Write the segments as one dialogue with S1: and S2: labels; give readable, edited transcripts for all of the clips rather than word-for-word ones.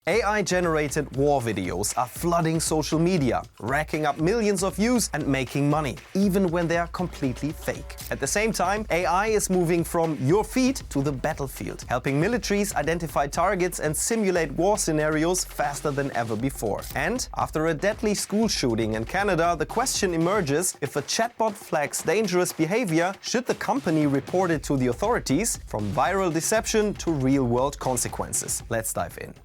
S1: AI-generated war videos are flooding social media, racking up millions of views and making money, even when they are completely fake. At the same time, AI is moving from your feed to the battlefield, helping militaries identify targets and simulate war scenarios faster than ever before. And after a deadly school shooting in Canada, the question emerges: if a chatbot flags dangerous behavior, should the company report it to the authorities? From viral deception to real-world consequences. Let's dive in.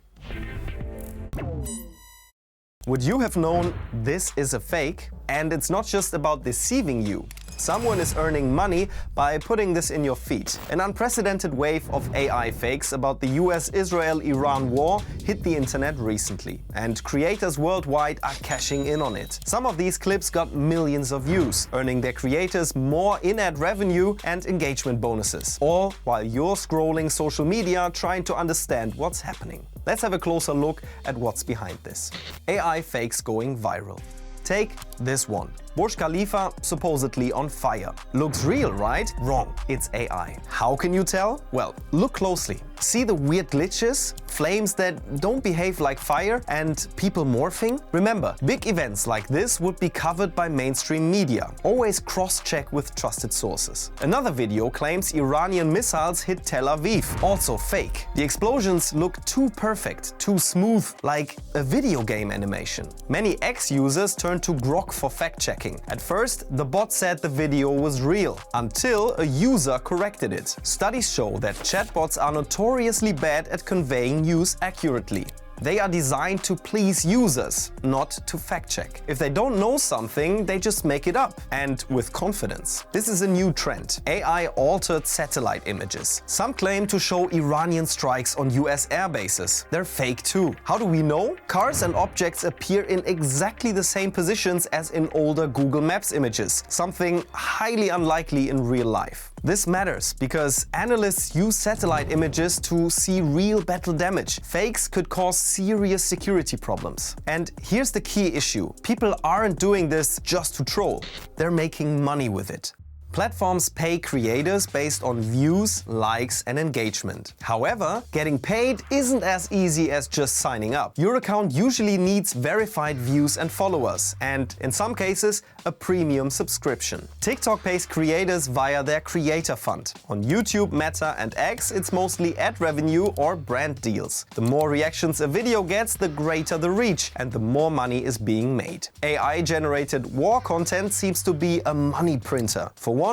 S1: Would you have known this is a fake? And it's not just about deceiving you. Someone is earning money by putting this in your feed. An unprecedented wave of AI fakes about the US-Israel-Iran war hit the internet recently, and creators worldwide are cashing in on it. Some of these clips got millions of views, earning their creators more in-ad revenue and engagement bonuses, all while you're scrolling social media trying to understand what's happening. Let's have a closer look at what's behind this. AI fakes going viral. Take this one. Burj Khalifa supposedly on fire. Looks real, right? Wrong. It's AI. How can you tell? Well, look closely. See the weird glitches? Flames that don't behave like fire and people morphing? Remember, big events like this would be covered by mainstream media. Always cross-check with trusted sources. Another video claims Iranian missiles hit Tel Aviv. Also fake. The explosions look too perfect, too smooth, like a video game animation. Many ex-users turned to Grok for fact-checking. At first, the bot said the video was real, until a user corrected it. Studies show that chatbots are notoriously bad at conveying news accurately. They are designed to please users, not to fact-check. If they don't know something, they just make it up, and with confidence. This is a new trend: AI-altered satellite images. Some claim to show Iranian strikes on US air bases. They're fake too. How do we know? Cars and objects appear in exactly the same positions as in older Google Maps images, something highly unlikely in real life. This matters because analysts use satellite images to see real battle damage. Fakes could cause serious security problems. And here's the key issue: people aren't doing this just to troll. They're making money with it. Platforms pay creators based on views, likes, and engagement. However, getting paid isn't as easy as just signing up. Your account usually needs verified views and followers, and in some cases, a premium subscription. TikTok pays creators via their creator fund. On YouTube, Meta, and X, it's mostly ad revenue or brand deals. The more reactions a video gets, the greater the reach, and the more money is being made. AI-generated war content seems to be a money printer. For one,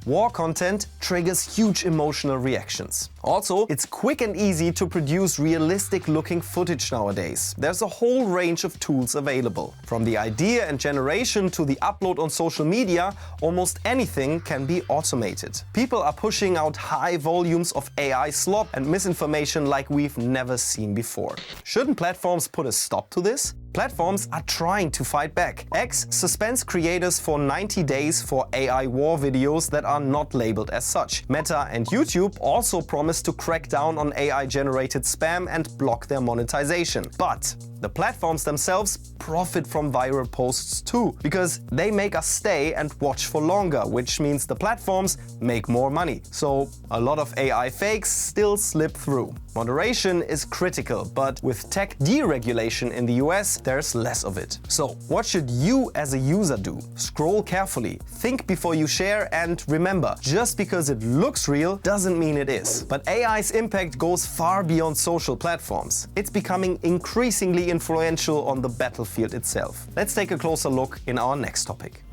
S1: war content triggers huge emotional reactions. Also, it's quick and easy to produce realistic-looking footage nowadays. There's a whole range of tools available. From the idea and generation to the upload on social media, almost anything can be automated. People are pushing out high volumes of AI slop and misinformation like we've never seen before. Shouldn't platforms put a stop to this? Platforms are trying to fight back. X suspends creators for 90 days for AI war videos that are not labeled as such. Meta and YouTube also promise to crack down on AI-generated spam and block their monetization. But the platforms themselves profit from viral posts too, because they make us stay and watch for longer, which means the platforms make more money. So a lot of AI fakes still slip through. Moderation is critical, but with tech deregulation in the US, there's less of it. So what should you as a user do? Scroll carefully, think before you share, and remember, just because it looks real doesn't mean it is. But AI's impact goes far beyond social platforms. It's becoming increasingly influential on the battlefield itself. Let's take a closer look in our next topic.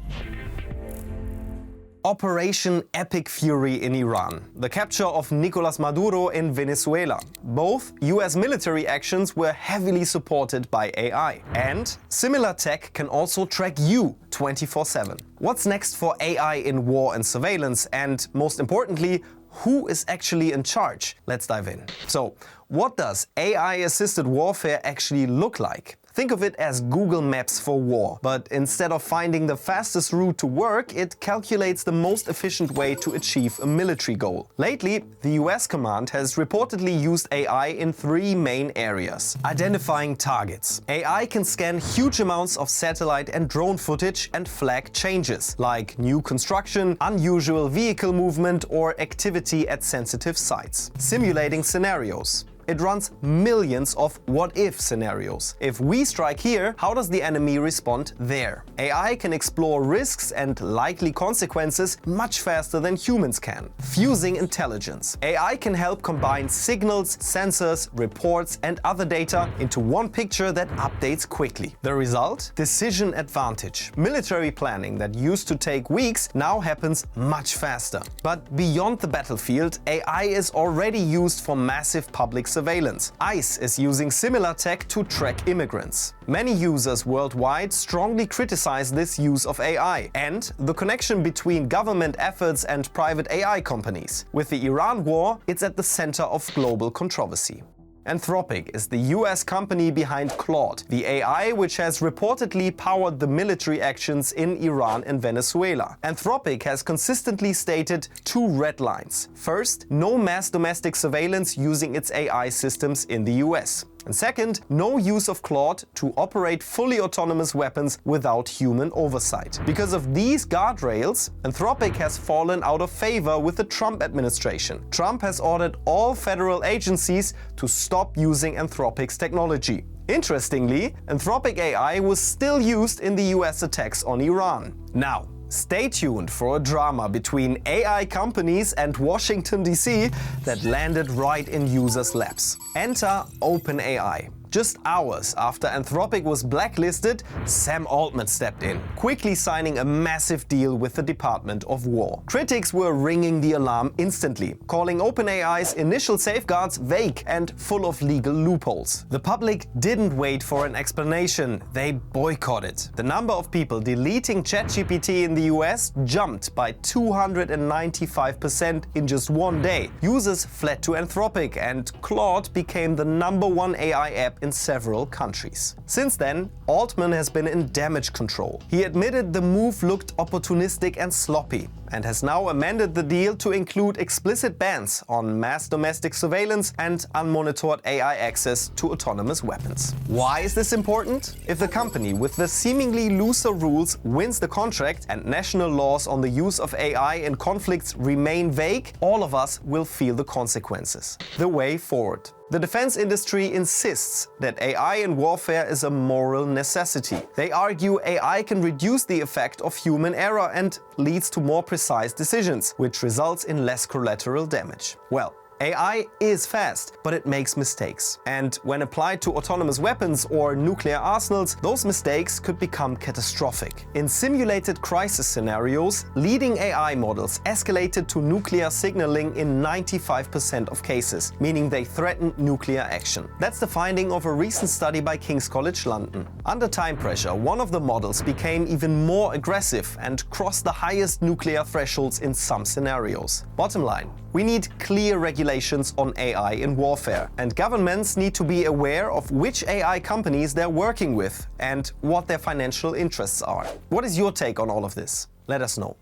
S1: Operation Epic Fury in Iran. The capture of Nicolas Maduro in Venezuela. Both US military actions were heavily supported by AI. And similar tech can also track you 24/7. What's next for AI in war and surveillance? And most importantly, who is actually in charge? Let's dive in. So, what does AI-assisted warfare actually look like? Think of it as Google Maps for war, but instead of finding the fastest route to work, it calculates the most efficient way to achieve a military goal. Lately, the US command has reportedly used AI in 3 main areas. Identifying targets. AI can scan huge amounts of satellite and drone footage and flag changes, like new construction, unusual vehicle movement, or activity at sensitive sites. Simulating scenarios. It runs millions of what-if scenarios. If we strike here, how does the enemy respond there? AI can explore risks and likely consequences much faster than humans can. Fusing intelligence. AI can help combine signals, sensors, reports, and other data into one picture that updates quickly. The result? Decision advantage. Military planning that used to take weeks now happens much faster. But beyond the battlefield, AI is already used for massive public surveillance. ICE is using similar tech to track immigrants. Many users worldwide strongly criticize this use of AI and the connection between government efforts and private AI companies. With the Iran war, it's at the center of global controversy. Anthropic is the US company behind Claude, the AI which has reportedly powered the military actions in Iran and Venezuela. Anthropic has consistently stated two red lines. First, no mass domestic surveillance using its AI systems in the US. And second, no use of Claude to operate fully autonomous weapons without human oversight. Because of these guardrails, Anthropic has fallen out of favor with the Trump administration. Trump has ordered all federal agencies to stop using Anthropic's technology. Interestingly, Anthropic AI was still used in the US attacks on Iran. Now, stay tuned for a drama between AI companies and Washington, D.C. that landed right in users' laps. Enter OpenAI. Just hours after Anthropic was blacklisted, Sam Altman stepped in, quickly signing a massive deal with the Department of War. Critics were ringing the alarm instantly, calling OpenAI's initial safeguards vague and full of legal loopholes. The public didn't wait for an explanation, they boycotted. The number of people deleting ChatGPT in the US jumped by 295% in just one day. Users fled to Anthropic and Claude became the #1 AI app in several countries. Since then, Altman has been in damage control. He admitted the move looked opportunistic and sloppy, and has now amended the deal to include explicit bans on mass domestic surveillance and unmonitored AI access to autonomous weapons. Why is this important? If the company with the seemingly looser rules wins the contract and national laws on the use of AI in conflicts remain vague, all of us will feel the consequences. The way forward. The defense industry insists that AI in warfare is a moral necessity. They argue AI can reduce the effect of human error and leads to more precise decisions, which results in less collateral damage. Well, AI is fast, but it makes mistakes. And when applied to autonomous weapons or nuclear arsenals, those mistakes could become catastrophic. In simulated crisis scenarios, leading AI models escalated to nuclear signaling in 95% of cases, meaning they threatened nuclear action. That's the finding of a recent study by King's College London. Under time pressure, one of the models became even more aggressive and crossed the highest nuclear thresholds in some scenarios. Bottom line, we need clear regulations on AI in warfare, and governments need to be aware of which AI companies they're working with and what their financial interests are. What is your take on all of this? Let us know.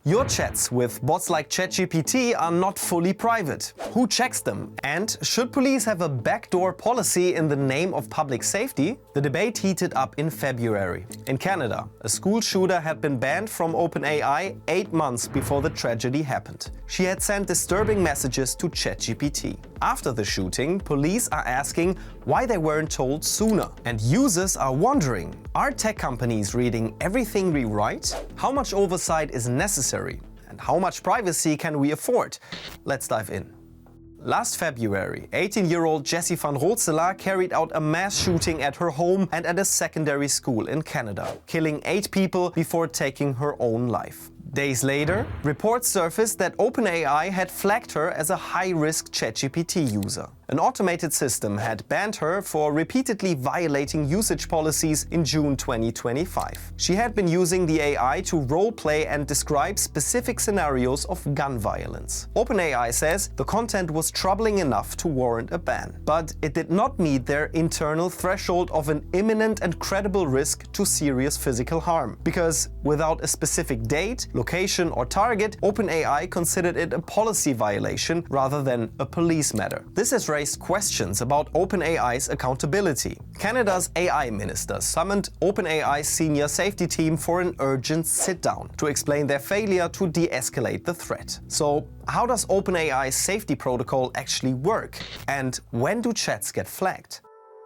S1: Your chats with bots like ChatGPT are not fully private. Who checks them? And should police have a backdoor policy in the name of public safety? The debate heated up in February. In Canada, a school shooter had been banned from OpenAI 8 months before the tragedy happened. She had sent disturbing messages to ChatGPT. After the shooting, police are asking why they weren't told sooner. And users are wondering, are tech companies reading everything we write? How much oversight is necessary? And how much privacy can we afford? Let's dive in. Last February, 18-year-old Jessie van Rootselaar carried out a mass shooting at her home and at a secondary school in Canada, killing 8 people before taking her own life. Days later, reports surfaced that OpenAI had flagged her as a high-risk ChatGPT user. An automated system had banned her for repeatedly violating usage policies in June 2025. She had been using the AI to role-play and describe specific scenarios of gun violence. OpenAI says the content was troubling enough to warrant a ban, but it did not meet their internal threshold of an imminent and credible risk to serious physical harm. Because without a specific date, location or target, OpenAI considered it a policy violation rather than a police matter. This has raised questions about OpenAI's accountability. Canada's AI minister summoned OpenAI's senior safety team for an urgent sit-down to explain their failure to de-escalate the threat. So, how does OpenAI's safety protocol actually work? And when do chats get flagged?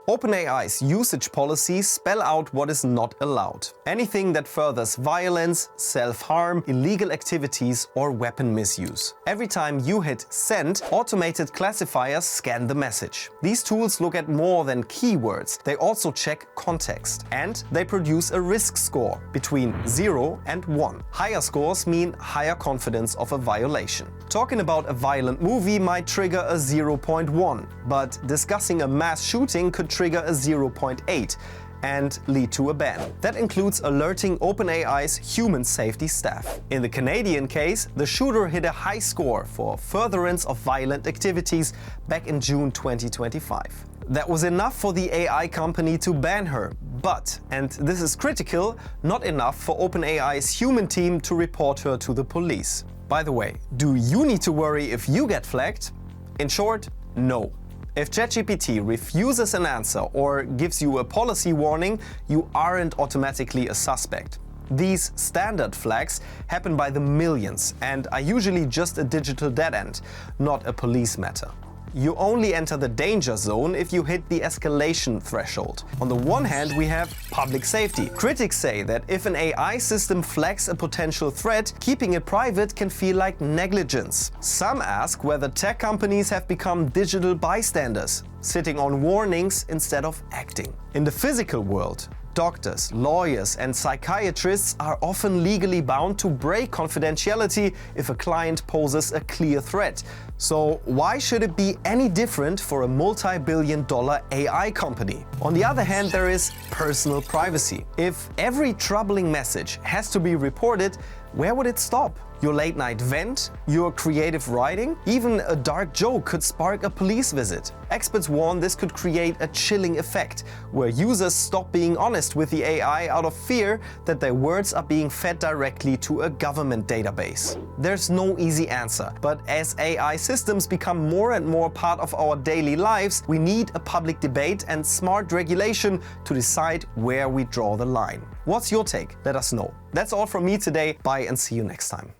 S1: OpenAI's usage policies spell out what is not allowed. Anything that furthers violence, self-harm, illegal activities, or weapon misuse. Every time you hit send, automated classifiers scan the message. These tools look at more than keywords. They also check context. And they produce a risk score between 0 and 1. Higher scores mean higher confidence of a violation. Talking about a violent movie might trigger a 0.1, but discussing a mass shooting could trigger a 0.8 and lead to a ban. That includes alerting OpenAI's human safety staff. In the Canadian case, the shooter hit a high score for furtherance of violent activities back in June 2025. That was enough for the AI company to ban her, but, and this is critical, not enough for OpenAI's human team to report her to the police. By the way, do you need to worry if you get flagged? In short, no. If ChatGPT refuses an answer or gives you a policy warning, you aren't automatically a suspect. These standard flags happen by the millions and are usually just a digital dead end, not a police matter. You only enter the danger zone if you hit the escalation threshold. On the one hand, we have public safety. Critics say that if an AI system flags a potential threat, keeping it private can feel like negligence. Some ask whether tech companies have become digital bystanders, sitting on warnings instead of acting. In the physical world, doctors, lawyers, and psychiatrists are often legally bound to break confidentiality if a client poses a clear threat. So why should it be any different for a multi-billion-dollar AI company? On the other hand, there is personal privacy. If every troubling message has to be reported, where would it stop? Your late-night vent? Your creative writing? Even a dark joke could spark a police visit. Experts warn this could create a chilling effect, where users stop being honest with the AI out of fear that their words are being fed directly to a government database. There's no easy answer, but as AI systems become more and more part of our daily lives, we need a public debate and smart regulation to decide where we draw the line. What's your take? Let us know. That's all from me today. Bye and see you next time.